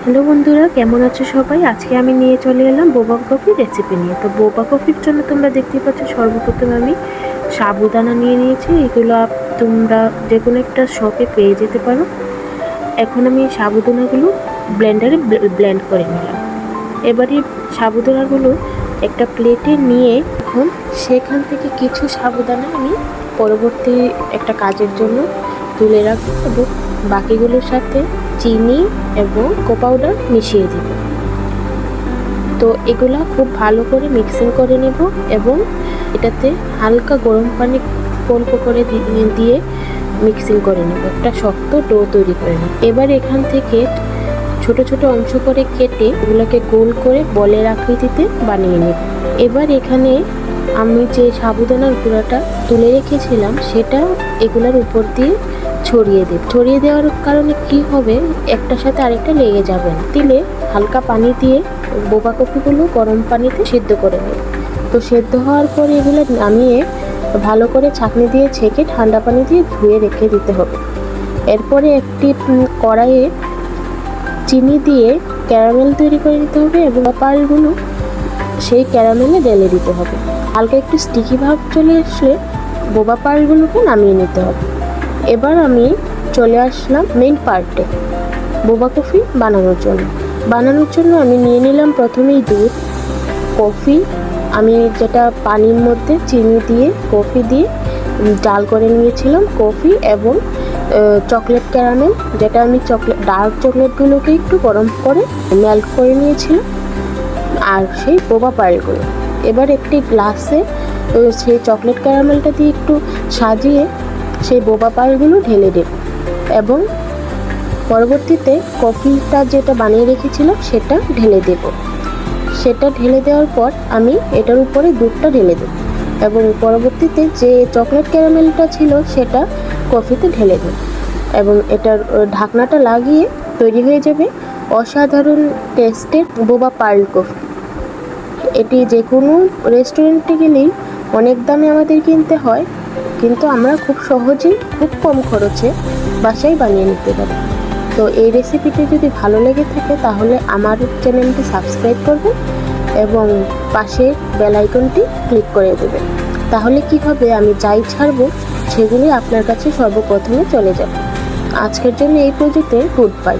Hello বন্ধুরা, কেমন আছো সবাই? আজকে আমি নিয়ে চলে এলাম বোবা কফি রেসিপি নিয়ে। তো বোবা কফির জন্য তোমরা দেখতেই পাচ্ছ, সর্বপ্রথম আমি সাবুদানা নিয়ে নিয়েছি। এগুলো তোমরা যে কোনো একটা শপে পেয়ে যেতে পারো। এখন আমি সাবুদানাগুলো ব্লেন্ডারে ব্লেন্ড করে নিলাম। এবারে সাবুদানাগুলো একটা প্লেটে নিয়ে এখন সেখান থেকে কিছু সাবুদানা আমি পরবর্তী একটা কাজের জন্য তুলে রাখবো এবং বাকিগুলোর সাথে চিনি এবং কোকো পাউডার মিশিয়ে দিব। তো এগুলা খুব ভালো করে মিক্সিং করে নেব এবং এটাতে হালকা গরম পানি অল্প করে দিয়ে মিক্সিং করে নেব, একটা শক্ত ডো তৈরি করে নেব। এবার এখান থেকে ছোট ছোট অংশ করে কেটে এগুলোকে গোল করে বলের আকৃতিতে বানিয়ে নেব। এবার এখানে আমি যে সাবুদানার গুঁড়াটা তুলে রেখেছিলাম সেটা এগুলোর উপর দিয়ে ছড়িয়ে দেওয়ার কারণে কি হবে, একটার সাথে আরেকটা লেগে যাবে না। দিলে হালকা পানি দিয়ে বোবা কফিগুলো গরম পানিতে সিদ্ধ করে নেব। তো সিদ্ধ হওয়ার পরে এগুলো নামিয়ে ভালো করে ছাঁকনি দিয়ে ছেঁকে ঠান্ডা পানি দিয়ে ধুয়ে রেখে দিতে হবে। এরপরে একটি কড়াইয়ে চিনি দিয়ে ক্যারামেল তৈরি করে নিতে হবে এবং পালগুলো সেই ক্যারামেলে ঢেলে দিতে হবে। হালকা একটু স্টিকি ভাব চলে আসলে বোবা পালগুলোকে নামিয়ে নিতে হবে। এবার আমি চলে আসলাম মেইন পার্টে, বোবা কফি বানানোর জন্য আমি নিয়ে নিলাম প্রথমেই দুধ, কফি। আমি যেটা পানির মধ্যে চিনি দিয়ে কফি দিয়ে জাল করে নিয়েছিলাম, কফি এবং চকলেট ক্যারামেল, যেটা আমি ডার্ক চকলেটগুলোকে একটু গরম করে মেল্ট করে নিয়েছিলাম, আর সেই বোবা পালগুলো। এবার একটি গ্লাসে সেই চকলেট ক্যারামেলটা দিয়ে একটু সাজিয়ে সেই বোবা পালগুলো ঢেলে দেব এবং পরবর্তীতে কফিটা যেটা বানিয়ে রেখেছিলাম সেটা ঢেলে দেব। সেটা ঢেলে দেওয়ার পর আমি এটার উপরে দুধটা ঢেলে দেব এবং পরবর্তীতে যে চকলেট ক্যারামেলটা ছিল সেটা কফিতে ঢেলে দেব এবং এটার ঢাকনাটা লাগিয়ে তৈরি হয়ে যাবে অসাধারণ টেস্টের বোবা পার্ল কফি। এটি যে কোনো রেস্টুরেন্টে গেলেই অনেক দামে আমাদের কিনতে হয়, কিন্তু আমরা খুব সহজেই খুব কম খরচে বাসায় বানিয়ে নিতে পারি। তো এই রেসিপিটি যদি ভালো লেগে থাকে তাহলে আমার চ্যানেলটি সাবস্ক্রাইব করবেন এবং পাশে বেল আইকনটি ক্লিক করে দেবেন। তাহলে কি হবে, আমি যাই ছাড়বো সেগুলি আপনার কাছে সর্বপ্রথমে চলে যাবে। আজকের জন্য এই পর্যন্ত, গুড বাই।